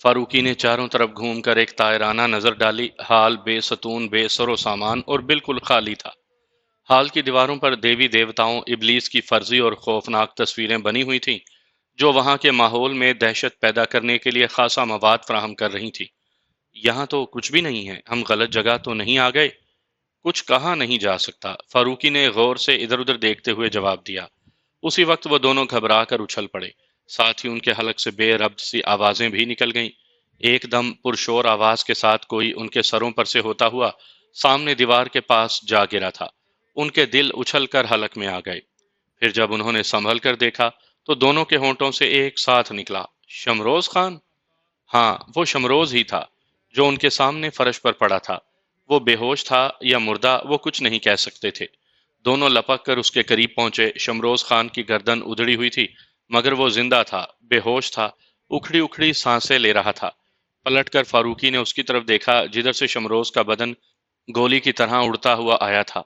فاروقی نے چاروں طرف گھوم کر ایک طائرانہ نظر ڈالی۔ حال بے ستون، بے سر و سامان اور بالکل خالی تھا۔ حال کی دیواروں پر دیوی دیوتاؤں، ابلیس کی فرضی اور خوفناک تصویریں بنی ہوئی تھیں، جو وہاں کے ماحول میں دہشت پیدا کرنے کے لیے خاصا مواد فراہم کر رہی تھی۔ یہاں تو کچھ بھی نہیں ہے، ہم غلط جگہ تو نہیں آ گئے؟ کچھ کہا نہیں جا سکتا، فاروقی نے غور سے ادھر ادھر دیکھتے ہوئے جواب دیا۔ اسی وقت وہ دونوں گھبرا کر اچھل پڑے، ساتھ ہی ان کے حلق سے بے ربط سی آوازیں بھی نکل گئیں۔ ایک دم پرشور آواز کے ساتھ کوئی ان کے سروں پر سے ہوتا ہوا سامنے دیوار کے پاس جا گرا تھا۔ ان کے دل اچھل کر حلق میں آ گئے۔ پھر جب انہوں نے سنبھل کر دیکھا تو دونوں کے ہونٹوں سے ایک ساتھ نکلا، شمروز خان! ہاں، وہ شمروز ہی تھا جو ان کے سامنے فرش پر پڑا تھا۔ وہ بے ہوش تھا یا مردہ، وہ کچھ نہیں کہہ سکتے تھے۔ دونوں لپک کر اس کے قریب پہنچے۔ شمروز خان کی گردن ادھڑی ہوئی تھی، مگر وہ زندہ تھا، بے ہوش تھا، اکھڑی اکھڑی سانسیں لے رہا تھا۔ پلٹ کر فاروقی نے اس کی طرف دیکھا جدھر سے شمروز کا بدن گولی کی طرح اڑتا ہوا آیا تھا۔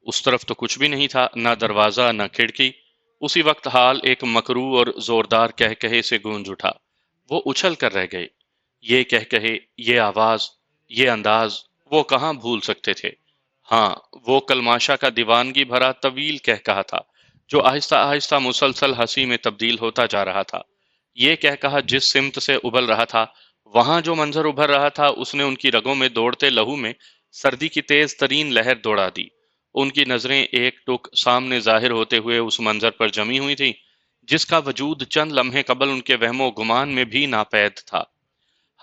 اس طرف تو کچھ بھی نہیں تھا، نہ دروازہ نہ کھڑکی۔ اسی وقت حال ایک مکروہ اور زوردار کہے سے گونج اٹھا۔ وہ اچھل کر رہ گئے۔ یہ کہے، یہ آواز، یہ انداز، وہ کہاں بھول سکتے تھے؟ ہاں، وہ کلماشا کا دیوانگی بھرا طویل کہا تھا، جو آہستہ آہستہ مسلسل ہنسی میں تبدیل ہوتا جا رہا تھا۔ یہ کہا جس سمت سے ابل رہا تھا، وہاں جو منظر ابھر رہا تھا، اس نے ان کی رگوں میں دوڑتے لہو میں سردی کی تیز ترین لہر دوڑا دی۔ ان کی نظریں ایک ٹک سامنے ظاہر ہوتے ہوئے اس منظر پر جمی ہوئی تھی، جس کا وجود چند لمحے قبل ان کے وہم و گمان میں بھی ناپید تھا۔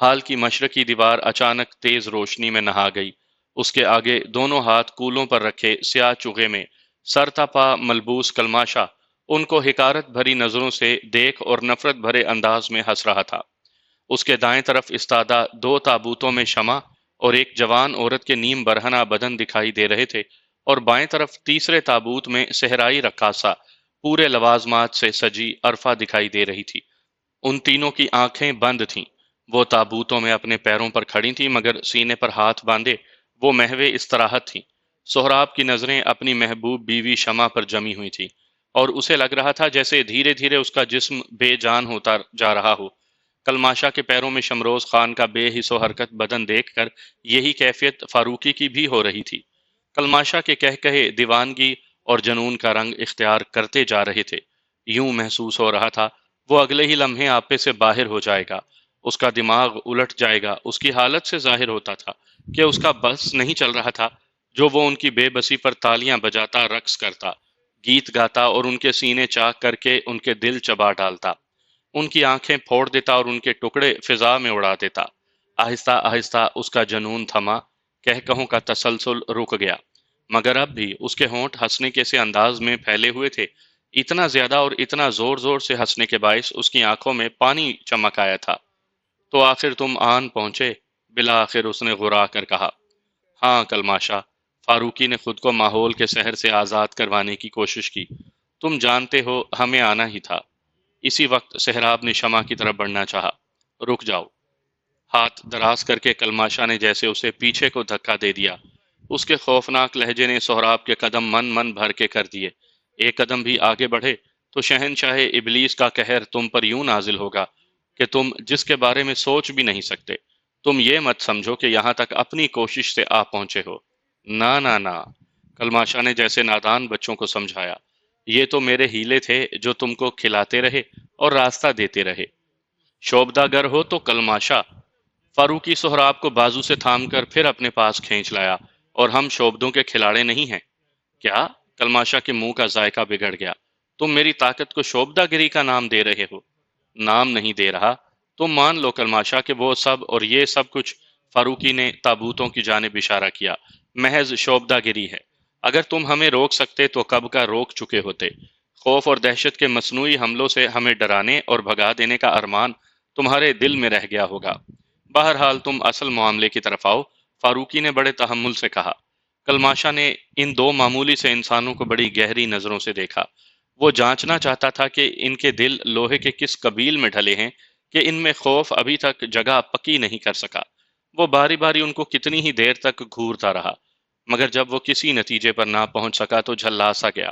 حال کی مشرقی دیوار اچانک تیز روشنی میں نہا گئی۔ اس کے آگے دونوں ہاتھ کولوں پر رکھے سیاہ چوغے میں سر تا پا ملبوس کلماشا ان کو حقارت بھری نظروں سے دیکھ اور نفرت بھرے انداز میں ہنس رہا تھا۔ اس کے دائیں طرف استادہ دو تابوتوں میں شمع اور ایک جوان عورت کے نیم برہنہ بدن دکھائی دے رہے تھے، اور بائیں طرف تیسرے تابوت میں صحرائی رقاصہ پورے لوازمات سے سجی عرفہ دکھائی دے رہی تھی۔ ان تینوں کی آنکھیں بند تھیں۔ وہ تابوتوں میں اپنے پیروں پر کھڑی تھیں، مگر سینے پر ہاتھ باندھے وہ محوِ استراحت تھیں۔ سہراب کی نظریں اپنی محبوب بیوی شمع پر جمی ہوئی تھیں، اور اسے لگ رہا تھا جیسے دھیرے دھیرے اس کا جسم بے جان ہوتا جا رہا ہو۔ کلماشا کے پیروں میں شمروز خان کا بے حس و حرکت بدن دیکھ کر یہی کیفیت فاروقی کی بھی ہو رہی تھی۔ کلماشا کے کہے دیوانگی اور جنون کا رنگ اختیار کرتے جا رہے تھے۔ یوں محسوس ہو رہا تھا وہ اگلے ہی لمحے آپے سے باہر ہو جائے گا، اس کا دماغ الٹ جائے گا۔ اس کی حالت سے ظاہر ہوتا تھا کہ اس کا بس نہیں چل رہا تھا، جو وہ ان کی بے بسی پر تالیاں بجاتا، رقص کرتا، گیت گاتا اور ان کے سینے چاک کر کے ان کے دل چبا ڈالتا، ان کی آنکھیں پھوڑ دیتا اور ان کے ٹکڑے فضا میں اڑا دیتا۔ آہستہ آہستہ اس کا جنون تھما، کہوں کا تسلسل رک گیا، مگر اب بھی اس کے ہونٹ ہنسنے کے سے انداز میں پھیلے ہوئے تھے، اتنا زیادہ اور اتنا زور زور سے ہنسنے کے باعث اس کی آنکھوں میں پانی چمک آیا تھا۔ تو آخر تم آن پہنچے؟ بالآخر اس نے غرا کر کہا۔ ہاں کلماشا، فاروقی نے خود کو ماحول کے سحر سے آزاد کروانے کی کوشش کی۔ تم جانتے ہو ہمیں آنا ہی تھا۔ اسی وقت سہراب نے شمع کی طرف بڑھنا چاہا۔ رک جاؤ! ہاتھ دراز کر کے کلماشا نے جیسے اسے پیچھے کو دھکا دے دیا۔ اس کے خوفناک لہجے نے سہراب کے قدم من بھر کے کر دیے۔ ایک قدم بھی آگے بڑھے تو شہنشاہ ابلیس کا قہر تم پر یوں نازل ہوگا کہ تم جس کے بارے میں سوچ بھی نہیں سکتے۔ تم یہ مت سمجھو کہ یہاں تک اپنی کوشش سے آ پہنچے ہو۔ نہ نہ نہ، کلماشا نے جیسے نادان بچوں کو سمجھایا۔ یہ تو میرے ہیلے تھے جو تم کو کھلاتے رہے اور راستہ دیتے رہے۔ شوبدہ گر ہو تو کلماشا! فاروقی سہراب کو بازو سے تھام کر پھر اپنے پاس کھینچ لایا۔ اور ہم شوبدوں کے کھلاڑے نہیں ہیں؟ کیا؟ کلماشا کے منہ کا ذائقہ بگڑ گیا۔ تم میری طاقت کو شوبدہ گری کا نام دے رہے ہو؟ نام نہیں دے رہا، تم مان لو کلماشا کہ وہ سب اور یہ سب کچھ، فاروقی نے تابوتوں کی جانب اشارہ کیا، محض شوبدہ گری ہے۔ اگر تم ہمیں روک سکتے تو کب کا روک چکے ہوتے۔ خوف اور دہشت کے مصنوعی حملوں سے ہمیں ڈرانے اور بھگا دینے کا ارمان تمہارے دل میں رہ گیا ہوگا۔ بہرحال تم اصل معاملے کی طرف آؤ، فاروقی نے بڑے تحمل سے کہا۔ کلماشا نے ان دو معمولی سے انسانوں کو بڑی گہری نظروں سے دیکھا۔ وہ جانچنا چاہتا تھا کہ ان کے دل لوہے کے کس قبیل میں ڈھلے ہیں کہ ان میں خوف ابھی تک جگہ پکی نہیں کر سکا۔ وہ باری باری ان کو کتنی ہی دیر تک گھورتا رہا، مگر جب وہ کسی نتیجے پر نہ پہنچ سکا تو جھلا سا گیا۔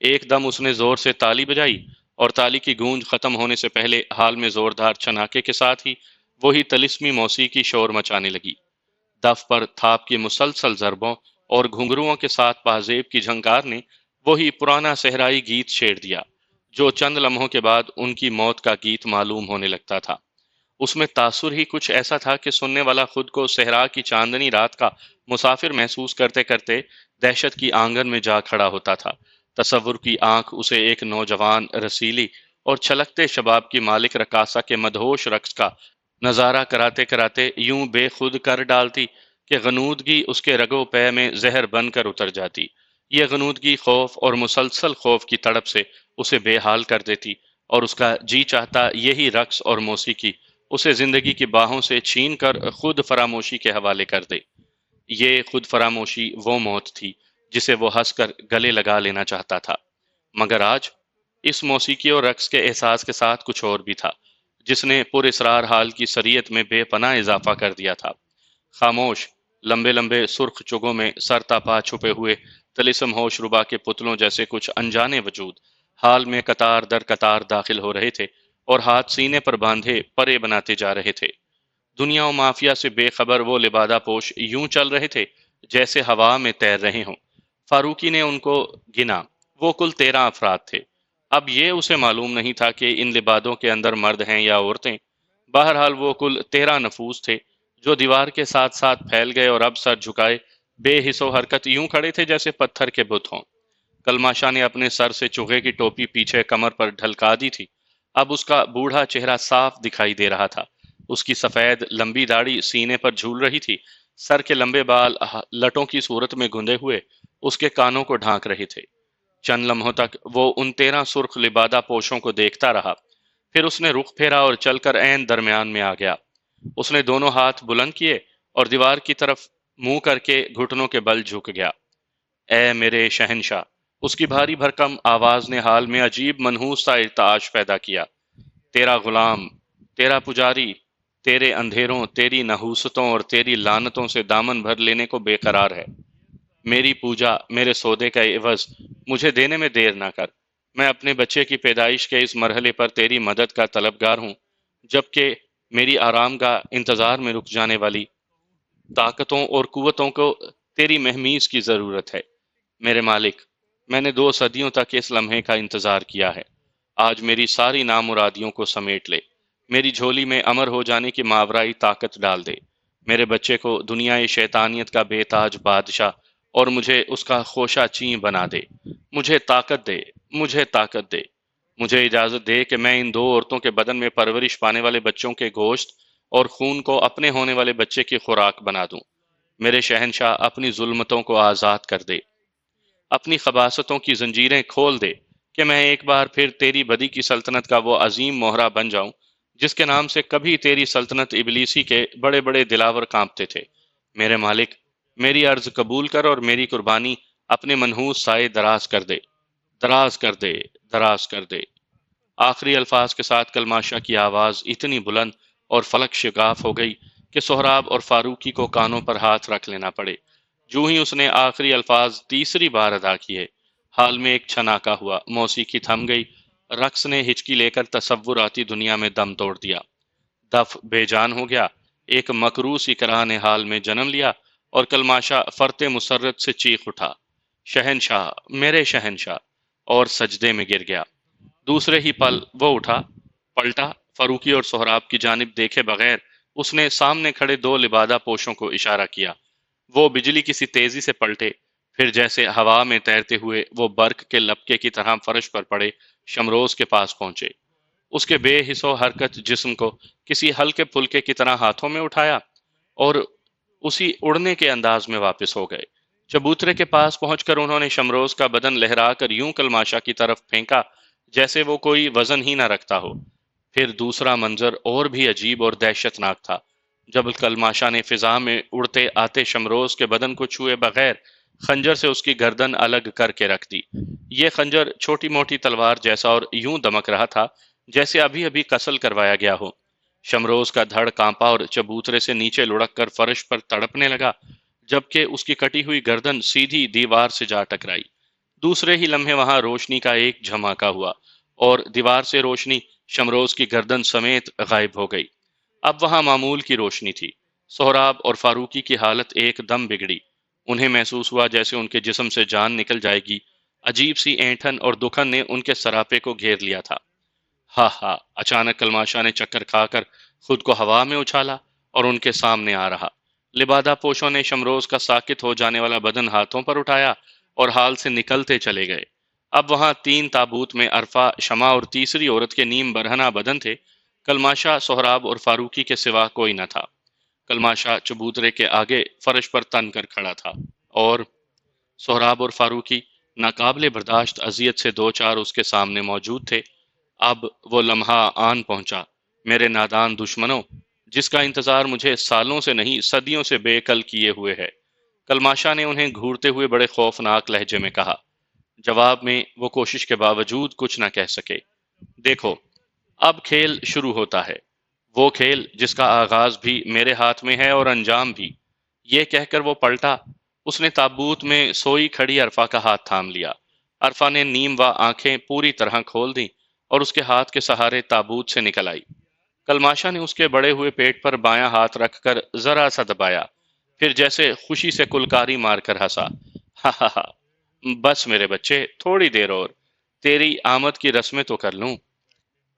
ایک دم اس نے زور سے تالی بجائی، اور تالی کی گونج ختم ہونے سے پہلے حال میں زوردار چھناکے کے ساتھ ہی وہی طلسمی موسیقی شور مچانے لگی۔ دف پر تھاپ کی مسلسل ضربوں اور گھنگروؤں کے ساتھ پازیب کی جھنکار نے وہی پرانا صحرائی گیت چھیڑ دیا جو چند لمحوں کے بعد ان کی موت کا گیت معلوم ہونے لگتا تھا۔ اس میں تاثر ہی کچھ ایسا تھا کہ سننے والا خود کو صحرا کی چاندنی رات کا مسافر محسوس کرتے کرتے دہشت کی آنگن میں جا کھڑا ہوتا تھا۔ تصور کی آنکھ اسے ایک نوجوان، رسیلی اور چھلکتے شباب کی مالک رقاصہ کے مدہوش رقص کا نظارہ کراتے کراتے یوں بے خود کر ڈالتی کہ غنودگی اس کے رگو پے میں زہر بن کر اتر جاتی۔ یہ غنودگی خوف اور مسلسل خوف کی تڑپ سے اسے بے حال کر دیتی، اور اس کا جی چاہتا یہی رقص اور موسیقی اسے زندگی کی باہوں سے چھین کر خود فراموشی کے حوالے کر دے۔ یہ خود فراموشی وہ موت تھی جسے وہ ہنس کر گلے لگا لینا چاہتا تھا۔ مگر آج اس موسیقی اور رقص کے احساس کے ساتھ کچھ اور بھی تھا جس نے پر اسرار حال کی سریت میں بے پناہ اضافہ کر دیا تھا۔ خاموش، لمبے لمبے سرخ چگوں میں سر تا پا چھپے ہوئے طلسم ہوش ربا کے پتلوں جیسے کچھ انجانے وجود حال میں قطار در قطار داخل ہو رہے تھے اور ہاتھ سینے پر باندھے پرے بناتے جا رہے تھے۔ دنیا و مافیا سے بے خبر وہ لبادہ پوش یوں چل رہے تھے جیسے ہوا میں تیر رہے ہوں۔ فاروقی نے ان کو گنا، وہ کل 13 افراد تھے۔ اب یہ اسے معلوم نہیں تھا کہ ان لبادوں کے اندر مرد ہیں یا عورتیں۔ بہرحال وہ کل 13 نفوس تھے جو دیوار کے ساتھ ساتھ پھیل گئے اور اب سر جھکائے بے حس و حرکت یوں کھڑے تھے جیسے پتھر کے بت ہوں۔ کلمہ شاہ نے اپنے سر سے چوغے کی ٹوپی پیچھے کمر پر ڈھلکا دی تھی۔ اب اس کا بوڑھا چہرہ صاف دکھائی دے رہا تھا۔ اس کی سفید لمبی داڑھی سینے پر جھول رہی تھی۔ سر کے لمبے بال لٹوں کی صورت میں گندے ہوئے اس کے کانوں کو ڈھانک رہے تھے۔ چند لمحوں تک وہ ان 13 سرخ لبادہ پوشوں کو دیکھتا رہا، پھر اس نے رخ پھیرا اور چل کر عین درمیان میں آ گیا۔ اس نے دونوں ہاتھ بلند کیے اور دیوار کی طرف منہ کر کے گھٹنوں کے بل جھک گیا۔ اے میرے شہنشاہ! اس کی بھاری بھرکم آواز نے حال میں عجیب منحوس سا ارتعاش پیدا کیا۔ تیرا غلام، تیرا پجاری، تیرے اندھیروں، تیری نحوستوں اور تیری لعنتوں سے دامن بھر لینے کو بے قرار ہے۔ میری پوجا، میرے سودے کا عوض مجھے دینے میں دیر نہ کر۔ میں اپنے بچے کی پیدائش کے اس مرحلے پر تیری مدد کا طلبگار ہوں، جبکہ میری آرام کا انتظار میں رک جانے والی طاقتوں اور قوتوں کو تیری مہمیز کی ضرورت ہے۔ میرے مالک، میں نے 2 صدیوں تک اس لمحے کا انتظار کیا ہے۔ آج میری ساری نامرادیوں کو سمیٹ لے، میری جھولی میں امر ہو جانے کی ماورائی طاقت ڈال دے۔ میرے بچے کو دنیا شیطانیت کا بے تاج بادشاہ اور مجھے اس کا خوشہ چین بنا دے۔ مجھے طاقت دے، مجھے طاقت دے۔ مجھے اجازت دے کہ میں ان 2 عورتوں کے بدن میں پرورش پانے والے بچوں کے گوشت اور خون کو اپنے ہونے والے بچے کی خوراک بنا دوں۔ میرے شہنشاہ اپنی ظلمتوں کو آزاد کر دے، اپنی خباثتوں کی زنجیریں کھول دے کہ میں ایک بار پھر تیری بدی کی سلطنت کا وہ عظیم مہرہ بن جاؤں جس کے نام سے کبھی تیری سلطنت ابلیسی کے بڑے بڑے دلاور کانپتے تھے۔ میرے مالک، میری عرض قبول کر اور میری قربانی اپنے منحوس سائے دراز کر دے، دراز کر دے، دراز کر دے۔ آخری الفاظ کے ساتھ کلمہ شاہ کی آواز اتنی بلند اور فلک شگاف ہو گئی کہ سہراب اور فاروقی کو کانوں پر ہاتھ رکھ لینا پڑے۔ جو ہی اس نے آخری الفاظ تیسری بار ادا کیے، حال میں ایک چھناکا ہوا، موسیقی تھم گئی، رقص نے ہچکی لے کر تصوراتی دنیا میں دم توڑ دیا۔ دف بے جان ہو گیا، ایک مکروس اکراہ نے حال میں جنم لیا اور کلماشا فرتے مسرت سے چیخ اٹھا، شہنشاہ، میرے شہنشاہ، اور سجدے میں گر گیا۔ دوسرے ہی پل وہ اٹھا، پلٹا، فاروقی اور سہراب کی جانب دیکھے بغیر اس نے سامنے کھڑے 2 لبادہ پوشوں کو اشارہ کیا۔ وہ بجلی کی سی تیزی سے پلٹے، پھر جیسے ہوا میں تیرتے ہوئے وہ برق کے لپکے کی طرح فرش پر پڑے شمروز کے پاس پہنچے۔ اس کے بے حس و حرکت جسم کو کسی ہلکے پھلکے کی طرح ہاتھوں میں اٹھایا اور اسی اڑنے کے انداز میں واپس ہو گئے۔ چبوترے کے پاس پہنچ کر انہوں نے شمروز کا بدن لہرا کر یوں کلماشا کی طرف پھینکا جیسے وہ کوئی وزن ہی نہ رکھتا ہو۔ پھر دوسرا منظر اور بھی عجیب اور دہشت ناک تھا، جب کلماشا نے فضا میں اڑتے آتے شمروز کے بدن کو چھوئے بغیر خنجر سے اس کی گردن الگ کر کے رکھ دی۔ یہ خنجر چھوٹی موٹی تلوار جیسا اور یوں دمک رہا تھا جیسے ابھی ابھی قتل کروایا گیا ہو۔ شمروز کا دھڑ کانپا اور چبوترے سے نیچے لڑک کر فرش پر تڑپنے لگا، جبکہ اس کی کٹی ہوئی گردن سیدھی دیوار سے جا ٹکرائی۔ دوسرے ہی لمحے وہاں روشنی کا ایک جھماکا ہوا اور دیوار سے روشنی شمروز کی گردن سمیت غائب ہو گئی۔ اب وہاں معمول کی روشنی تھی۔ سہراب اور فاروقی کی حالت ایک دم بگڑی۔ انہیں محسوس ہوا جیسے ان کے جسم سے جان نکل جائے گی۔ عجیب سی اینٹھن اور دکھن نے ان کے سراپے کو گھیر لیا تھا۔ ہاں ہاں، اچانک کلماشا نے چکر کھا کر خود کو ہوا میں اچھالا اور ان کے سامنے آ رہا۔ لبادہ پوشوں نے شمروز کا ساکت ہو جانے والا بدن ہاتھوں پر اٹھایا اور حال سے نکلتے چلے گئے۔ اب وہاں تین تابوت میں عرفہ، شمع اور تیسری عورت کے نیم برہنہ بدن تھے۔ کلماشا، سہراب اور فاروقی کے سوا کوئی نہ تھا۔ کلماشا چبوترے کے آگے فرش پر تن کر کھڑا تھا، اور سہراب اور فاروقی ناقابل برداشت اذیت سے دو چار اس کے سامنے موجود تھے۔ اب وہ لمحہ آن پہنچا، میرے نادان دشمنوں، جس کا انتظار مجھے سالوں سے نہیں صدیوں سے بے کل کیے ہوئے ہے۔ کلماشا نے انہیں گھورتے ہوئے بڑے خوفناک لہجے میں کہا۔ جواب میں وہ کوشش کے باوجود کچھ نہ کہہ سکے۔ دیکھو، اب کھیل شروع ہوتا ہے، وہ کھیل جس کا آغاز بھی میرے ہاتھ میں ہے اور انجام بھی۔ یہ کہہ کر وہ پلٹا۔ اس نے تابوت میں سوئی کھڑی عرفہ کا ہاتھ تھام لیا۔ عرفہ نے نیم و آنکھیں پوری طرح کھول دیں اور اس کے ہاتھ کے سہارے تابوت سے نکل آئی۔ کلماشا نے اس کے بڑے ہوئے پیٹ پر بایاں ہاتھ رکھ کر ذرا سا دبایا، پھر جیسے خوشی سے کلکاری مار کر ہنسا۔ ہا ہا ہا، بس میرے بچے، تھوڑی دیر اور، تیری آمد کی رسمیں تو کر لوں،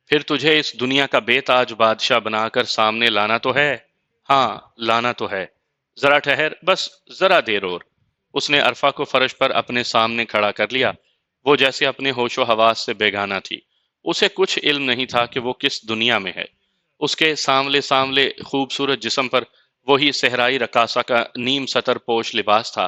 پھر تجھے اس دنیا کا بے تاج بادشاہ بنا کر سامنے لانا تو ہے۔ ہاں، لانا تو ہے، ذرا ٹھہر، بس ذرا دیر اور۔ اس نے عرفہ کو فرش پر اپنے سامنے کھڑا کر لیا۔ وہ جیسے اپنے ہوش و حواس سے بیگانہ تھی۔ اسے کچھ علم نہیں تھا کہ وہ کس دنیا میں ہے۔ اس کے سانولے سانولے خوبصورت جسم پر وہی صحرائی رقاصہ کا نیم سطر پوش لباس تھا۔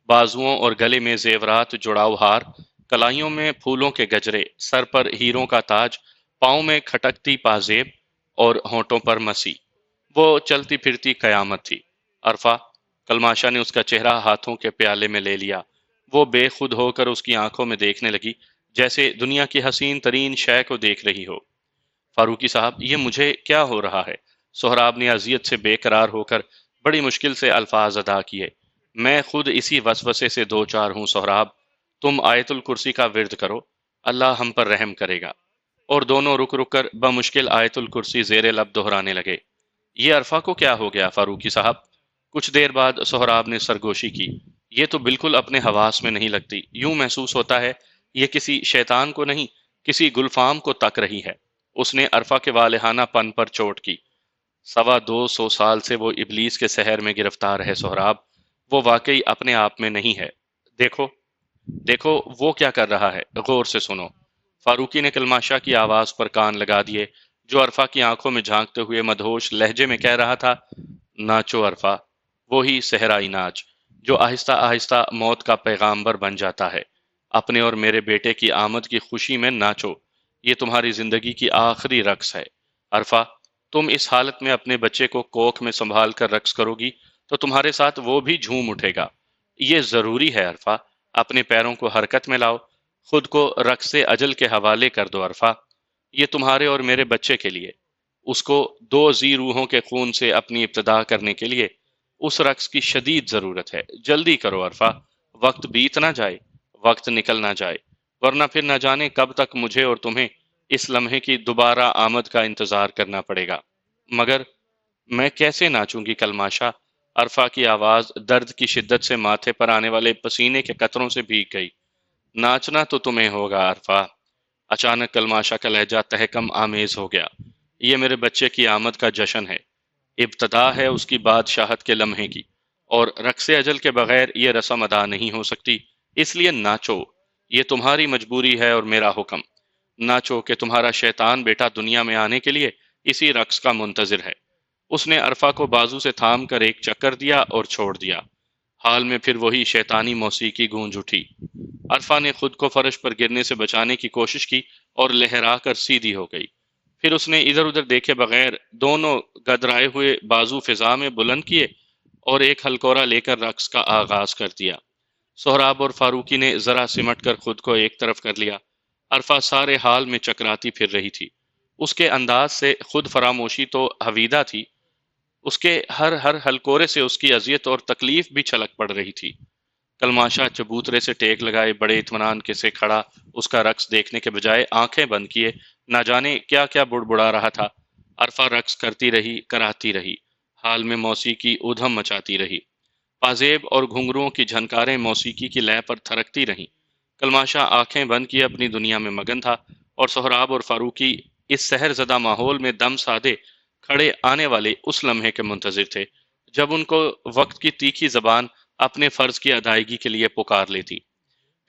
بازوؤں اور گلے میں زیورات جڑاؤ ہار، کلائیوں میں پھولوں کے گجرے، سر پر ہیروں کا تاج، پاؤں میں کھٹکتی پازیب اور ہونٹوں پر مسی۔ وہ چلتی پھرتی قیامت تھی۔ عرفہ، کلماشا نے اس کا چہرہ ہاتھوں کے پیالے میں لے لیا۔ وہ بے خود ہو کر اس کی آنکھوں میں دیکھنے لگی، جیسے دنیا کی حسین ترین شے کو دیکھ رہی ہو۔ فاروقی صاحب، یہ مجھے کیا ہو رہا ہے؟ سہراب نے اذیت سے بے قرار ہو کر بڑی مشکل سے الفاظ ادا کیے۔ میں خود اسی وسوسے سے دو چار ہوں سہراب۔ تم آیت الکرسی کا ورد کرو، اللہ ہم پر رحم کرے گا۔ اور دونوں رک رک کر بمشکل آیت الکرسی زیر لب دہرانے لگے۔ یہ عرفہ کو کیا ہو گیا فاروقی صاحب؟ کچھ دیر بعد سہراب نے سرگوشی کی۔ یہ تو بالکل اپنے حواس میں نہیں لگتی، یوں محسوس ہوتا ہے یہ کسی شیطان کو نہیں، کسی گلفام کو تک رہی ہے۔ اس نے عرفہ کے والہانہ پن پر چوٹ کی۔ 250 سال سے وہ ابلیس کے سحر میں گرفتار ہے سہراب، وہ واقعی اپنے آپ میں نہیں ہے۔ دیکھو دیکھو وہ کیا کر رہا ہے، غور سے سنو۔ فاروقی نے کلماشا کی آواز پر کان لگا دیے، جو عرفہ کی آنکھوں میں جھانکتے ہوئے مدہوش لہجے میں کہہ رہا تھا، ناچو عرفہ، وہی صحرائی ناچ جو آہستہ آہستہ موت کا پیغامبر بن جاتا ہے۔ اپنے اور میرے بیٹے کی آمد کی خوشی میں ناچو، یہ تمہاری زندگی کی آخری رقص ہے۔ عرفہ، تم اس حالت میں اپنے بچے کو کوکھ میں سنبھال کر رقص کرو گی تو تمہارے ساتھ وہ بھی جھوم اٹھے گا۔ یہ ضروری ہے عرفہ، اپنے پیروں کو حرکت میں لاؤ، خود کو رقص اجل کے حوالے کر دو عرفہ۔ یہ تمہارے اور میرے بچے کے لیے، اس کو دو ذی روحوں کے خون سے اپنی ابتدا کرنے کے لیے اس رقص کی شدید ضرورت ہے۔ جلدی کرو عرفہ، وقت بیت نہ جائے، وقت نکل نہ جائے، ورنہ پھر نہ جانے کب تک مجھے اور تمہیں اس لمحے کی دوبارہ آمد کا انتظار کرنا پڑے گا۔ مگر میں کیسے ناچوں گی کلماشا؟ عرفہ کی آواز درد کی شدت سے ماتھے پر آنے والے پسینے کے قطروں سے بھیگ گئی۔ ناچنا تو تمہیں ہوگا عرفہ۔ اچانک کلماشا کا لہجہ تہکم آمیز ہو گیا۔ یہ میرے بچے کی آمد کا جشن ہے، ابتدا ہے اس کی بادشاہت کے لمحے کی، اور رقص اجل کے بغیر یہ رسم ادا نہیں ہو سکتی، اس لیے ناچو، یہ تمہاری مجبوری ہے اور میرا حکم۔ ناچو کہ تمہارا شیطان بیٹا دنیا میں آنے کے لیے اسی رقص کا منتظر ہے۔ اس نے عرفہ کو بازو سے تھام کر ایک چکر دیا اور چھوڑ دیا۔ حال میں پھر وہی شیطانی موسیقی گونج اٹھی۔ عرفہ نے خود کو فرش پر گرنے سے بچانے کی کوشش کی اور لہرا کر سیدھی ہو گئی۔ پھر اس نے ادھر ادھر دیکھے بغیر دونوں گدرائے ہوئے بازو فضا میں بلند کیے اور ایک ہلکورا لے کر رقص کا آغاز کر دیا۔ سہراب اور فاروقی نے ذرا سمٹ کر خود کو ایک طرف کر لیا۔ عرفہ سارے حال میں چکراتی پھر رہی تھی۔ اس کے انداز سے خود فراموشی تو حویدہ تھی، اس کے ہر ہلکورے سے اس کی اذیت اور تکلیف بھی چھلک پڑ رہی تھی۔ کلماشا چبوترے سے ٹیک لگائے بڑے اطمینان کے سے کھڑا اس کا رقص دیکھنے کے بجائے آنکھیں بند کیے نہ جانے کیا کیا بڑبڑا رہا تھا۔ عرفہ رقص کرتی رہی، کراتی رہی، حال میں موسیقی ادھم مچاتی رہی، پازیب اور گھنگروؤں کی جھنکاریں موسیقی کی لے پر تھرکتی رہیں۔ کلماشا آنکھیں بند کیے اپنی دنیا میں مگن تھا، اور سہراب اور فاروقی اس سحر زدہ ماحول میں دم سادے کھڑے آنے والے اس لمحے کے منتظر تھے جب ان کو وقت کی تیکھی زبان اپنے فرض کی ادائیگی کے لیے پکار لیتی۔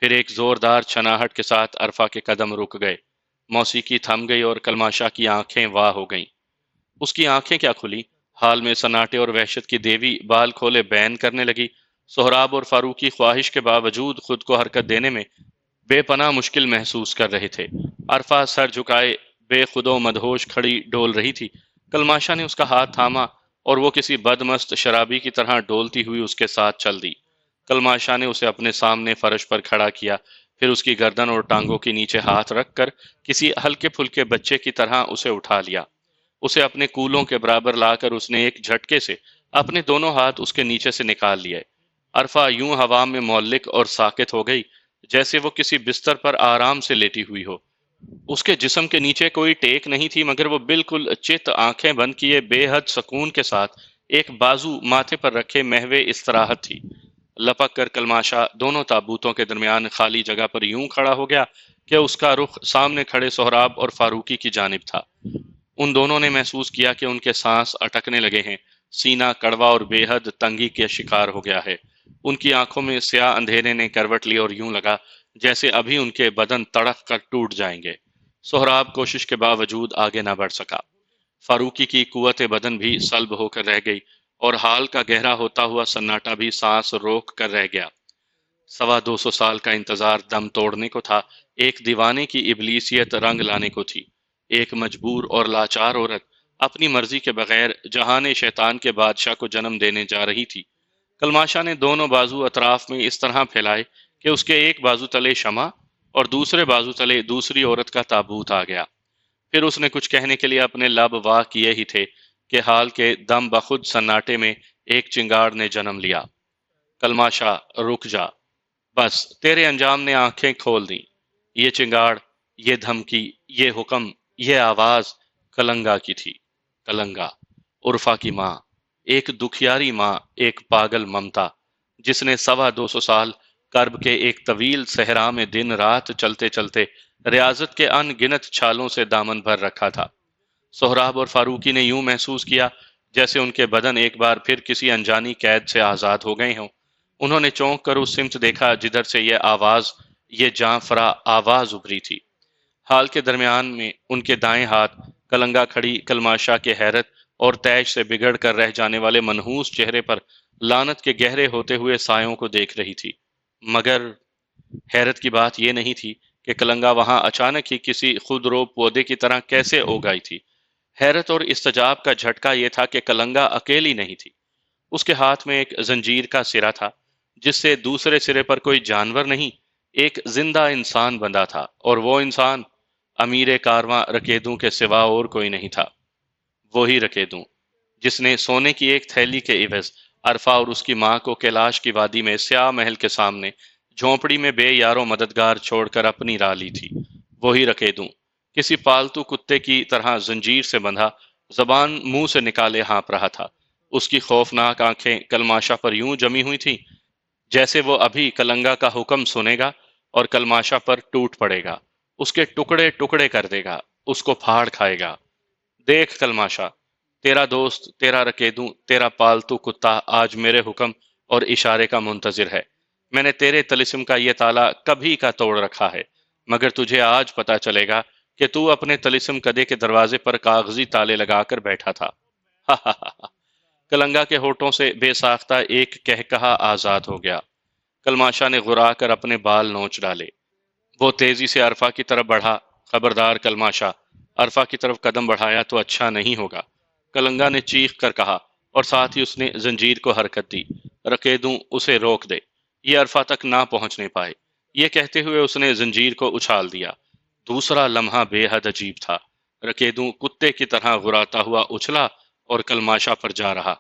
پھر ایک زوردار چھناہٹ کے ساتھ عرفہ کے قدم رک گئے، موسیقی تھم گئی اور کلماشا کی آنکھیں واہ ہو گئیں۔ اس کی آنکھیں کیا کھلی، حال میں سناٹے اور وحشت کی دیوی بال کھولے بین کرنے لگی۔ سہراب اور فاروقی خواہش کے باوجود خود کو حرکت دینے میں بے پناہ مشکل محسوس کر رہے تھے۔ عرفہ سر جھکائے بے خود و مدہوش کھڑی ڈول رہی تھی۔ کلماشا نے اس کا ہاتھ تھاما اور وہ کسی بدمست شرابی کی طرح ڈولتی ہوئی اس کے ساتھ چل دی۔ کلماشا نے اسے اپنے سامنے فرش پر کھڑا کیا، پھر اس کی گردن اور ٹانگوں کے نیچے ہاتھ رکھ کر کسی ہلکے پھلکے بچے کی طرح اسے اٹھا لیا۔ اسے اپنے کولوں کے برابر لا کر اس نے ایک جھٹکے سے اپنے دونوں ہاتھ اس کے نیچے سے نکال لیے۔ عرفہ یوں ہوا میں معلق اور ساکت ہو گئی جیسے وہ کسی بستر پر آرام سے لیٹی ہوئی ہو۔ اس کے جسم کے نیچے کوئی ٹیک نہیں تھی، مگر وہ بالکل چت آنکھیں بند کیے بے حد سکون کے ساتھ ایک بازو ماتھے پر رکھے محو استراحت تھی۔ لپک کر کلماشا دونوں تابوتوں کے درمیان خالی جگہ پر یوں کھڑا ہو گیا کہ اس کا رخ سامنے کھڑے سہراب اور فاروقی کی جانب تھا۔ ان دونوں نے محسوس کیا کہ ان کے سانس اٹکنے لگے ہیں، سینہ کڑوا اور بے حد تنگی کے شکار ہو گیا ہے۔ ان کی آنکھوں میں سیاہ اندھیرے نے کروٹ لی اور یوں لگا جیسے ابھی ان کے بدن تڑپ کر ٹوٹ جائیں گے۔ سہراب کوشش کے باوجود آگے نہ بڑھ سکا۔ فاروقی کی قوت بدن بھی سلب ہو کر رہ گئی اور حال کا گہرا ہوتا ہوا سناٹا بھی سانس روک کر رہ گیا۔ 250 سال کا انتظار دم توڑنے کو تھا، ایک دیوانے کی ابلیسیت رنگ لانے کو تھی۔ ایک مجبور اور لاچار عورت اپنی مرضی کے بغیر جہان شیطان کے بادشاہ کو جنم دینے جا رہی تھی۔ کلماشا نے دونوں بازو اطراف میں اس طرح پھیلائے کہ اس کے ایک بازو تلے شمع اور دوسرے بازو تلے دوسری عورت کا تابوت آ گیا۔ پھر اس نے کچھ کہنے کے لیے اپنے لب واہ کیے ہی تھے کہ حال کے دم بخود سناٹے میں ایک چنگاڑ نے جنم لیا۔ کلماشا رک جا، بس تیرے انجام نے آنکھیں کھول دیں۔ یہ چنگاڑ، یہ دھمکی، یہ حکم، یہ آواز کلنگا کی تھی۔ کلنگا، عرفہ کی ماں، ایک دکھیاری ماں، ایک پاگل ممتا، جس نے 250 سال کرب کے ایک طویل صحرا میں دن رات چلتے چلتے ریاضت کے ان گنت چھالوں سے دامن بھر رکھا تھا۔ سہراب اور فاروقی نے یوں محسوس کیا جیسے ان کے بدن ایک بار پھر کسی انجانی قید سے آزاد ہو گئے ہوں۔ انہوں نے چونک کر اس سمت دیکھا جدھر سے یہ آواز، یہ جاں فرا آواز ابھری تھی۔ حال کے درمیان میں ان کے دائیں ہاتھ کلنگا کھڑی کلماشا کے حیرت اور تیش سے بگڑ کر رہ جانے والے منحوس چہرے پر لعنت کے گہرے ہوتے ہوئے سایوں کو دیکھ رہی تھی۔ مگر حیرت کی بات یہ نہیں تھی کہ کلنگا وہاں اچانک ہی کسی خودرو پودے کی طرح کیسے اگ آئی تھی۔ حیرت اور استجاب کا جھٹکا یہ تھا کہ کلنگا اکیلی نہیں تھی۔ اس کے ہاتھ میں ایک زنجیر کا سرا تھا جس سے دوسرے سرے پر کوئی جانور نہیں، ایک زندہ انسان بندھا تھا، اور وہ انسان امیر کارواں رکیدوں کے سوا اور کوئی نہیں تھا۔ وہی رکیدوں جس نے سونے کی ایک تھیلی کے عوض عرفہ اور اس کی ماں کو کیلاش کی وادی میں سیاہ محل کے سامنے جھونپڑی میں بے یارو مددگار چھوڑ کر اپنی راہ لی تھی۔ وہی رکیدوں کسی پالتو کتے کی طرح زنجیر سے بندھا، زبان منہ سے نکالے ہانپ رہا تھا۔ اس کی خوفناک آنکھیں کلماشا پر یوں جمی ہوئی تھیں جیسے وہ ابھی کلنگا کا حکم سنے گا اور کلماشا پر ٹوٹ پڑے گا، اس کے ٹکڑے ٹکڑے کر دے گا، اس کو پھاڑ کھائے گا۔ دیکھ کلماشا، تیرا دوست، تیرا رکیدوں، تیرا پالتو کتا آج میرے حکم اور اشارے کا منتظر ہے۔ میں نے تیرے طلسم کا یہ تالا کبھی کا توڑ رکھا ہے، مگر تجھے آج پتا چلے گا کہ تو اپنے طلسم کدے کے دروازے پر کاغذی تالے لگا کر بیٹھا تھا۔ کلنگا کے ہونٹوں سے بے ساختہ ایک کہکہا آزاد ہو گیا۔ کلماشا نے غرا کر اپنے بال نوچ ڈالے۔ وہ تیزی سے عرفہ کی طرف بڑھا۔ خبردار کلماشا، عرفہ کی طرف قدم بڑھایا تو اچھا نہیں ہوگا، کلنگا نے چیخ کر کہا، اور ساتھ ہی اس نے زنجیر کو حرکت دی۔ رکیدوں اسے روک دے، یہ عرفہ تک نہ پہنچنے پائے۔ یہ کہتے ہوئے اس نے زنجیر کو اچھال دیا۔ دوسرا لمحہ بے حد عجیب تھا۔ رکیدوں کتے کی طرح غراتا ہوا اچھلا اور کلماشا پر جا رہا۔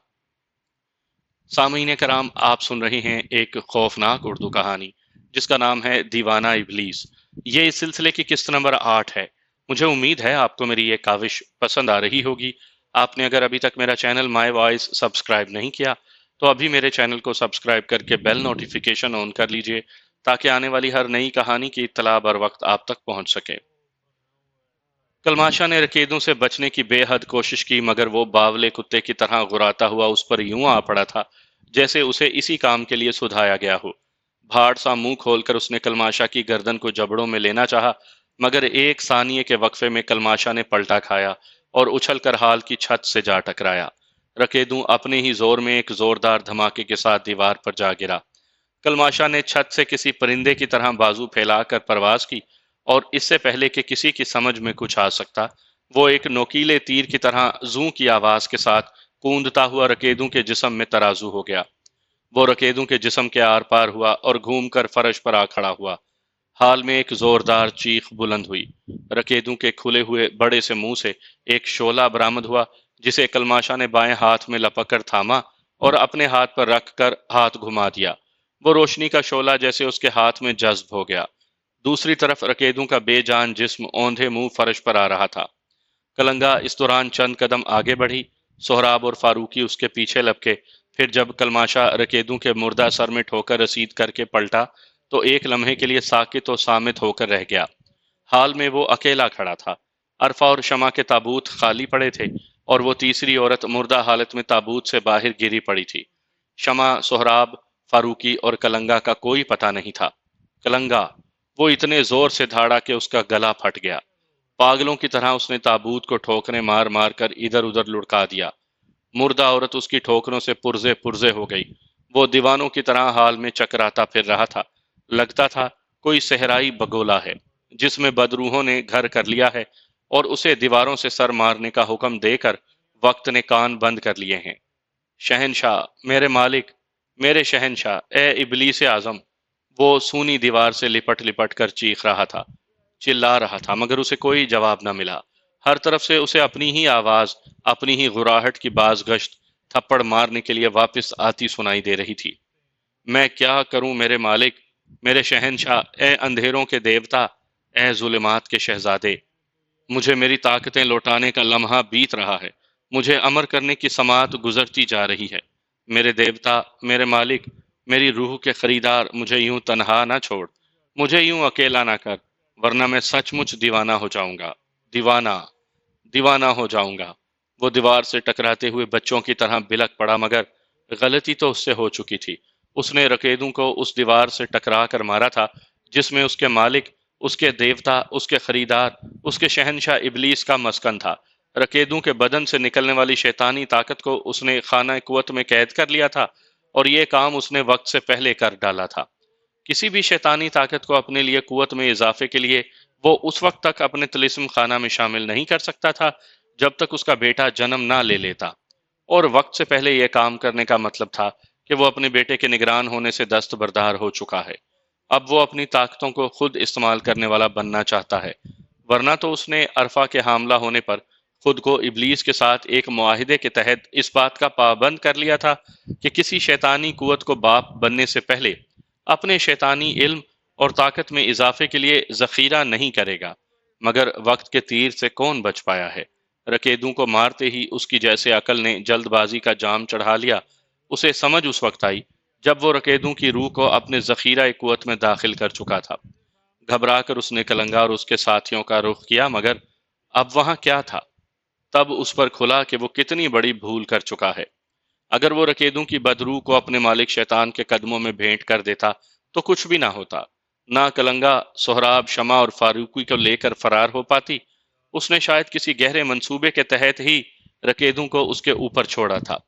سامعین کرام، آپ سن رہے ہیں ایک خوفناک اردو کہانی جس کا نام ہے دیوانہ ابلیس۔ یہ اس سلسلے کی قسط نمبر 8 ہے۔ مجھے امید ہے آپ کو میری یہ کاوش پسند آ رہی ہوگی۔ آپ نے اگر ابھی تک میرا چینل مائی وائس سبسکرائب نہیں کیا تو ابھی میرے چینل کو سبسکرائب کر کے بیل نوٹیفیکیشن آن کر لیجئے تاکہ آنے والی ہر نئی کہانی کی اطلاع بر وقت آپ تک پہنچ سکے۔ کلماشا نے رکیدوں سے بچنے کی بے حد کوشش کی، مگر وہ باولے کتے کی طرح غراتا ہوا اس پر یوں آ پڑا تھا جیسے اسے اسی کام کے لیے سدھایا گیا ہو۔ بھاڑ سا منہ کھول کر اس نے کلماشا کی گردن کو جبڑوں میں لینا چاہا، مگر ایک ثانیے کے وقفے میں کلماشا نے پلٹا کھایا اور اچھل کر ہال کی چھت سے جا ٹکرایا۔ رکیدوں اپنے ہی زور میں ایک زوردار دھماکے کے ساتھ دیوار پر جا گرا۔ کلماشا نے چھت سے کسی پرندے کی طرح بازو پھیلا کر پرواز کی، اور اس سے پہلے کہ کسی کی سمجھ میں کچھ آ سکتا، وہ ایک نوکیلے تیر کی طرح زوں کی آواز کے ساتھ کوندتا ہوا رکیدوں کے جسم میں ترازو ہو گیا۔ وہ رکیدوں کے جسم کے آر پار ہوا اور گھوم کر فرش پر آ کھڑا ہوا۔ حال میں ایک زوردار چیخ بلند ہوئی۔ رکیدوں کے کھلے ہوئے بڑے سے منہ سے ایک شعلہ برآمد ہوا، جسے کلماشا نے بائیں ہاتھ میں لپک کر تھاما اور اپنے ہاتھ پر رکھ کر ہاتھ گھما دیا۔ وہ روشنی کا شعلہ جیسے اس کے ہاتھ میں جذب ہو گیا۔ دوسری طرف رکیدوں کا بے جان جسم اوندھے منہ فرش پر آ رہا تھا۔ کلنگا اس دوران چند قدم آگے بڑھی، سہراب اور فاروقی اس کے پیچھے لپکے۔ پھر جب کلماشا رکیدوں کے مردہ سر میں ٹھوکر رسید کر کے پلٹا تو ایک لمحے کے لیے ساکت و صامت ہو کر رہ گیا۔ حال میں وہ اکیلا کھڑا تھا۔ عرفہ اور شمع کے تابوت خالی پڑے تھے اور وہ تیسری عورت مردہ حالت میں تابوت سے باہر گری پڑی تھی۔ شمع، سہراب، فاروقی اور کلنگا کا کوئی پتہ نہیں تھا۔ کلنگا، وہ اتنے زور سے دھاڑا کہ اس کا گلا پھٹ گیا۔ پاگلوں کی طرح اس نے تابوت کو ٹھوکریں مار مار کر ادھر ادھر لڑکا دیا۔ مردہ عورت اس کی ٹھوکروں سے پرزے پرزے ہو گئی۔ وہ دیوانوں کی طرح حال میں چکراتا پھر رہا تھا۔ لگتا تھا کوئی صحرائی بگولا ہے جس میں بدروحوں نے گھر کر لیا ہے اور اسے دیواروں سے سر مارنے کا حکم دے کر وقت نے کان بند کر لیے ہیں۔ شہنشاہ، میرے مالک، میرے شہنشاہ، اے ابلیس اعظم! وہ سونی دیوار سے لپٹ لپٹ کر چیخ رہا تھا، چلا رہا تھا، مگر اسے کوئی جواب نہ ملا۔ ہر طرف سے اسے اپنی ہی آواز، اپنی ہی غراہٹ کی باز گشت تھپڑ مارنے کے لیے واپس آتی سنائی دے رہی تھی۔ میں کیا کروں میرے مالک، میرے شہنشاہ، اے اندھیروں کے دیوتا، اے ظلمات کے شہزادے! مجھے میری طاقتیں لوٹانے کا لمحہ بیت رہا ہے۔ مجھے امر کرنے کی سماعت گزرتی جا رہی ہے۔ میرے دیوتا، میرے مالک، میری روح کے خریدار، مجھے یوں تنہا نہ چھوڑ، مجھے یوں اکیلا نہ کر، ورنہ میں سچ مچ دیوانہ ہو جاؤں گا، دیوانہ، دیوانہ ہو جاؤں گا۔ وہ دیوار سے ٹکراتے ہوئے بچوں کی طرح بلک پڑا، مگر غلطی تو اس سے ہو چکی تھی۔ اس نے رکیدوں کو اس دیوار سے ٹکرا کر مارا تھا جس میں اس کے مالک، اس کے دیوتا، اس کے خریدار، اس کے شہنشاہ ابلیس کا مسکن تھا۔ رکیدوں کے بدن سے نکلنے والی شیطانی طاقت کو اس نے خانہ قوت میں قید کر لیا تھا، اور یہ کام اس نے وقت سے پہلے کر ڈالا تھا۔ کسی بھی شیطانی طاقت کو اپنے لیے قوت میں اضافے کے لیے وہ اس وقت تک اپنے طلسم خانہ میں شامل نہیں کر سکتا تھا جب تک اس کا بیٹا جنم نہ لے لیتا، اور وقت سے پہلے یہ کام کرنے کا مطلب تھا کہ وہ اپنے بیٹے کے نگران ہونے سے دستبردار ہو چکا ہے۔ اب وہ اپنی طاقتوں کو خود استعمال کرنے والا بننا چاہتا ہے، ورنہ تو اس نے عرفہ کے حاملہ ہونے پر خود کو ابلیس کے ساتھ ایک معاہدے کے تحت اس بات کا پابند کر لیا تھا کہ کسی شیطانی قوت کو باپ بننے سے پہلے اپنے شیطانی علم اور طاقت میں اضافے کے لیے ذخیرہ نہیں کرے گا۔ مگر وقت کے تیر سے کون بچ پایا ہے؟ رکیدوں کو مارتے ہی اس کی جیسے عقل نے جلد بازی کا جام چڑھا لیا۔ اسے سمجھ اس وقت آئی جب وہ رکیدوں کی روح کو اپنے ذخیرہ قوت میں داخل کر چکا تھا۔ گھبرا کر اس نے کلنگا اور اس کے ساتھیوں کا رخ کیا، مگر اب وہاں کیا تھا؟ تب اس پر کھلا کہ وہ کتنی بڑی بھول کر چکا ہے۔ اگر وہ رکیدوں کی بدروح کو اپنے مالک شیطان کے قدموں میں بھینٹ کر دیتا تو کچھ بھی نہ ہوتا۔ نہ کلنگا، سہراب، شمع اور فاروقی کو لے کر فرار ہو پاتی۔ اس نے شاید کسی گہرے منصوبے کے تحت ہی رکیدوں کو اس کے اوپر چھوڑا تھا۔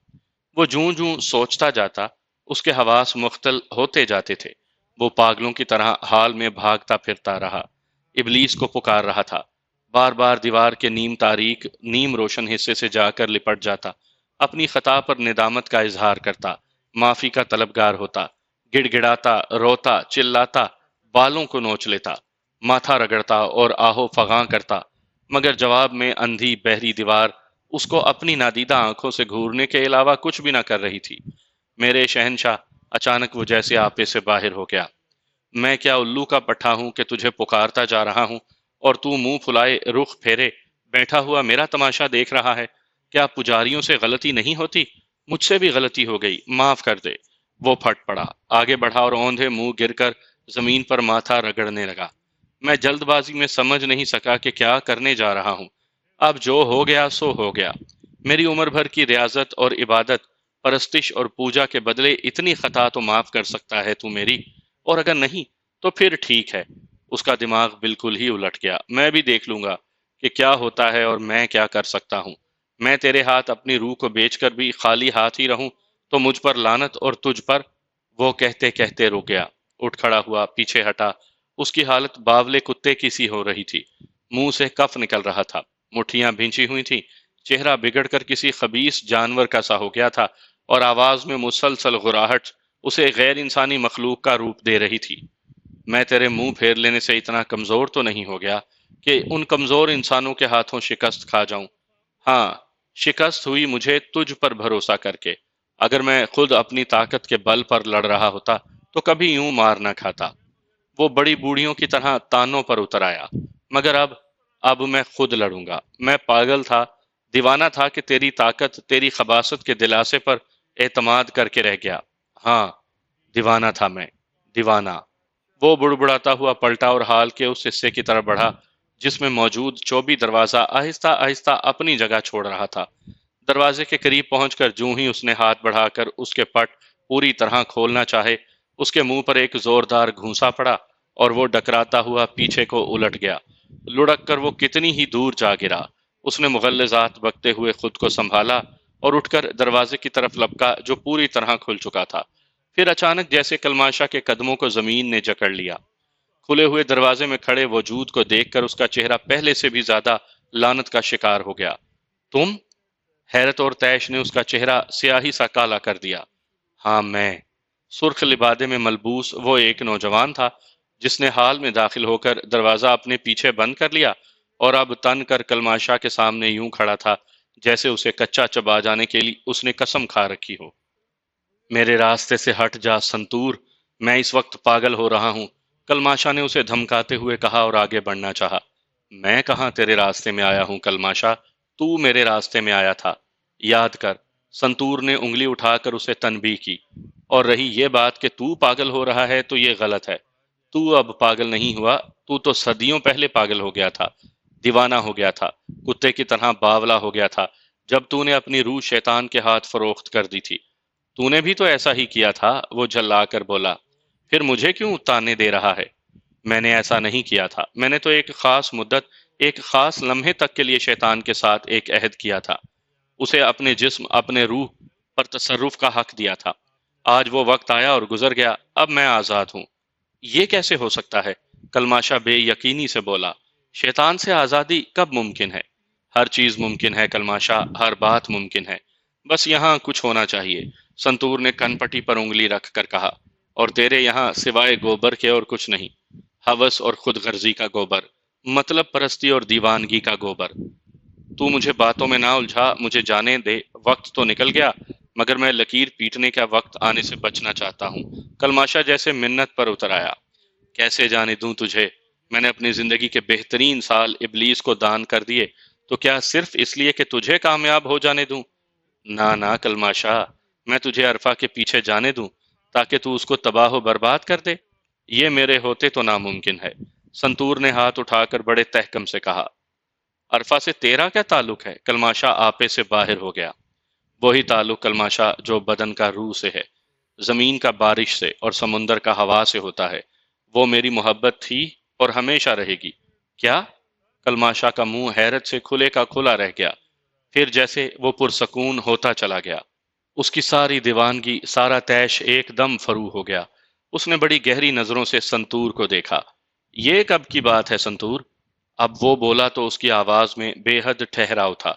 وہ جوں جوں سوچتا جاتا، اس کے حواس مختل ہوتے جاتے تھے۔ وہ پاگلوں کی طرح حال میں بھاگتا پھرتا رہا، ابلیس کو پکار رہا تھا۔ بار بار دیوار کے نیم تاریک، نیم روشن حصے سے جا کر لپٹ جاتا، اپنی خطا پر ندامت کا اظہار کرتا، معافی کا طلبگار ہوتا، گڑ گڑاتا، روتا، چلاتا، بالوں کو نوچ لیتا، ماتھا رگڑتا اور آہو فغاں کرتا، مگر جواب میں اندھی بہری دیوار اس کو اپنی نادیدہ آنکھوں سے گھورنے کے علاوہ کچھ بھی نہ کر رہی تھی۔ میرے شہنشاہ، اچانک وہ جیسے آپے سے باہر ہو گیا۔ میں کیا الو کا پٹھا ہوں کہ تجھے پکارتا جا رہا ہوں؟ اور تو منہ پھلائے رخ پھیرے بیٹھا ہوا میرا تماشا دیکھ رہا ہے؟ کیا پجاریوں سے غلطی نہیں ہوتی؟ مجھ سے بھی غلطی ہو گئی، معاف کر دے۔ وہ پھٹ پڑا، آگے بڑھا اور اوندھے منہ گر کر زمین پر ماتھا رگڑنے لگا۔ میں جلد بازی میں سمجھ نہیں سکا کہ کیا کرنے جا رہا ہوں۔ اب جو ہو گیا سو ہو گیا۔ میری عمر بھر کی ریاضت اور عبادت، پرستش اور پوجا کے بدلے اتنی خطا تو معاف کر سکتا ہے تو میری، اور اگر نہیں تو پھر ٹھیک ہے۔ اس کا دماغ بالکل ہی الٹ گیا۔ میں بھی دیکھ لوں گا کہ کیا ہوتا ہے اور میں کیا کر سکتا ہوں۔ میں تیرے ہاتھ اپنی روح کو بیچ کر بھی خالی ہاتھ ہی رہوں تو مجھ پر لعنت اور تجھ پر۔ وہ کہتے کہتے رک گیا، اٹھ کھڑا ہوا، پیچھے ہٹا۔ اس کی حالت باولے کتے کی سی ہو رہی تھی، منہ سے کف نکل رہا تھا، مٹھیاں بھینچی ہوئی تھیں، چہرہ بگڑ کر کسی خبیث جانور کا سا ہو گیا تھا، اور آواز میں مسلسل غراہٹ اسے غیر انسانی مخلوق کا روپ دے رہی تھی۔ میں تیرے منہ پھیر لینے سے اتنا کمزور تو نہیں ہو گیا کہ ان کمزور انسانوں کے ہاتھوں شکست کھا جاؤں۔ ہاں، شکست ہوئی مجھے تجھ پر بھروسہ کر کے۔ اگر میں خود اپنی طاقت کے بل پر لڑ رہا ہوتا تو کبھی یوں مار نہ کھاتا۔ وہ بڑی بوڑھیوں کی طرح تانوں پر اتر آیا۔ مگر اب میں خود لڑوں گا۔ میں پاگل تھا، دیوانہ تھا کہ تیری طاقت، تیری خباثت کے دلاسے پر اعتماد کر کے رہ گیا۔ ہاں، دیوانہ تھا میں، دیوانہ۔ وہ بڑبڑاتا ہوا پلٹا اور ہال کے اس حصے کی طرف بڑھا جس میں موجود چوبی دروازہ آہستہ آہستہ اپنی جگہ چھوڑ رہا تھا۔ دروازے کے قریب پہنچ کر جوں ہی اس نے ہاتھ بڑھا کر اس کے پٹ پوری طرح کھولنا چاہے، اس کے منہ پر ایک زوردار گھونسا پڑا اور وہ ڈکراتا ہوا پیچھے کو الٹ گیا۔ لڑک کر وہ کتنی ہی دور جا گرا۔ اس نے مغلظات بکتے ہوئے خود کو سنبھالا اور اٹھ کر دروازے کی طرف لپکا جو پوری طرح کھل چکا تھا۔ پھر اچانک جیسے کلماشا کے قدموں کو زمین نے جکڑ لیا۔ کھلے ہوئے دروازے میں کھڑے وجود کو دیکھ کر اس کا چہرہ پہلے سے بھی زیادہ لعنت کا شکار ہو گیا۔ تم؟ حیرت اور طیش نے اس کا چہرہ سیاہی سا کالا کر دیا۔ ہاں میں۔ سرخ لبادے میں ملبوس وہ ایک نوجوان تھا جس نے حال میں داخل ہو کر دروازہ اپنے پیچھے بند کر لیا اور اب تن کر کلماشا کے سامنے یوں کھڑا تھا جیسے اسے کچا چبا جانے کے لیے اس نے قسم کھا رکھی ہو۔ میرے راستے سے ہٹ جا سنتور، میں اس وقت پاگل ہو رہا ہوں، کلماشا نے اسے دھمکاتے ہوئے کہا اور آگے بڑھنا چاہا۔ میں کہاں تیرے راستے میں آیا ہوں کلماشا، تو میرے راستے میں آیا تھا، یاد کر۔ سنتور نے انگلی اٹھا کر اسے تنبیہ کی۔ اور رہی یہ بات کہ تو پاگل ہو رہا ہے تو یہ غلط ہے۔ تو اب پاگل نہیں ہوا، تو صدیوں پہلے پاگل ہو گیا تھا، دیوانہ ہو گیا تھا، کتے کی طرح باولا ہو گیا تھا جب تو نے اپنی روح شیطان کے ہاتھ فروخت کر دی تھی۔ تو نے بھی تو ایسا ہی کیا تھا، وہ جھلا کر بولا۔ پھر مجھے کیوں تانے دے رہا ہے؟ میں نے ایسا نہیں کیا تھا، میں نے تو ایک خاص مدت، ایک خاص لمحے تک کے لیے شیطان کے ساتھ ایک عہد کیا تھا، اسے اپنے جسم، اپنے روح پر تصرف کا حق دیا تھا۔ آج وہ وقت آیا اور گزر گیا، اب میں آزاد ہوں۔ یہ کیسے ہو سکتا ہے؟ کلماشا بے یقینی سے بولا۔ شیطان سے آزادی کب ممکن ہے؟ ہر چیز ممکن ہے کلماشا، ہر بات ممکن ہے، بس یہاں کچھ ہونا چاہیے۔ سنتور نے کن پٹی پر انگلی رکھ کر کہا، اور تیرے یہاں سوائے گوبر کے اور کچھ نہیں، ہوس اور خود غرضی کا گوبر، مطلب پرستی اور دیوانگی کا گوبر۔ تو مجھے باتوں میں نہ الجھا، مجھے جانے دے، وقت تو نکل گیا مگر میں لکیر پیٹنے کا وقت آنے سے بچنا چاہتا ہوں۔ کلماشا جیسے منت پر اتر آیا۔ کیسے جانے دوں تجھے؟ میں نے اپنی زندگی کے بہترین سال ابلیس کو دان کر دیے، تو کیا صرف اس لیے کہ تجھے کامیاب ہو جانے دوں؟ نہ کلماشا، میں تجھے عرفہ کے پیچھے جانے دوں تاکہ تو اس کو تباہ و برباد کر دے؟ یہ میرے ہوتے تو ناممکن ہے۔ سنتور نے ہاتھ اٹھا کر بڑے تحکم سے کہا۔ عرفہ سے تیرا کیا تعلق ہے؟ کلماشا آپے سے باہر ہو گیا۔ وہی تعلق کلماشا جو بدن کا روح سے ہے، زمین کا بارش سے اور سمندر کا ہوا سے ہوتا ہے۔ وہ میری محبت تھی اور ہمیشہ رہے گی۔ کیا؟ کلماشا کا منہ حیرت سے کھلے کا کھلا رہ گیا، پھر جیسے وہ پرسکون ہوتا چلا گیا۔ اس کی ساری دیوانگی، سارا طیش ایک دم فرو ہو گیا۔ اس نے بڑی گہری نظروں سے سنتور کو دیکھا۔ یہ کب کی بات ہے سنتور؟ اب وہ بولا تو اس کی آواز میں بے حد ٹھہراؤ تھا۔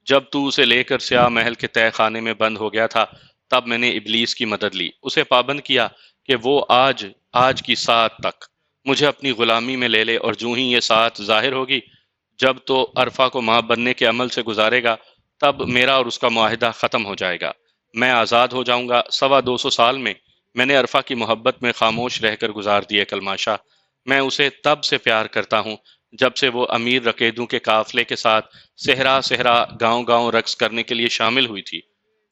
جب تو اسے لے کر سیاہ محل کے تہہ خانے میں بند ہو گیا تھا، تب میں نے ابلیس کی مدد لی، اسے پابند کیا کہ وہ آج کی ساعت تک مجھے اپنی غلامی میں لے لے، اور جو ہی یہ ساعت ظاہر ہوگی، جب تو عرفہ کو ماں بننے کے عمل سے گزارے گا، تب میرا اور اس کا معاہدہ ختم ہو جائے گا، میں آزاد ہو جاؤں گا۔ 250 سال میں نے عرفہ کی محبت میں خاموش رہ کر گزار دیے کلماشا۔ میں اسے تب سے پیار کرتا ہوں جب سے وہ امیر رقیدوں کے قافلے کے ساتھ صحرا صحرا گاؤں گاؤں رقص کرنے کے لیے شامل ہوئی تھی،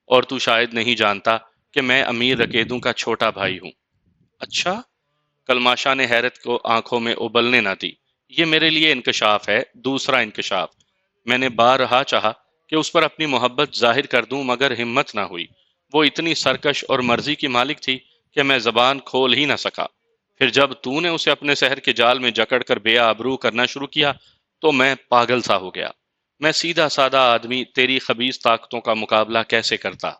اور تو شاید نہیں جانتا کہ میں امیر رقیدوں کا چھوٹا بھائی ہوں۔ اچھا؟ کلماشا نے حیرت کو آنکھوں میں ابلنے نہ دی۔ یہ میرے لیے انکشاف ہے، دوسرا انکشاف۔ میں نے بارہا چاہا کہ اس پر اپنی محبت ظاہر کر دوں، مگر ہمت نہ ہوئی۔ وہ اتنی سرکش اور مرضی کی مالک تھی کہ میں زبان کھول ہی نہ سکا۔ پھر جب تو نے اسے اپنے سحر کے جال میں جکڑ کر بے آبرو کرنا شروع کیا تو میں پاگل سا ہو گیا۔ میں سیدھا سادہ آدمی تیری خبیث طاقتوں کا مقابلہ کیسے کرتا؟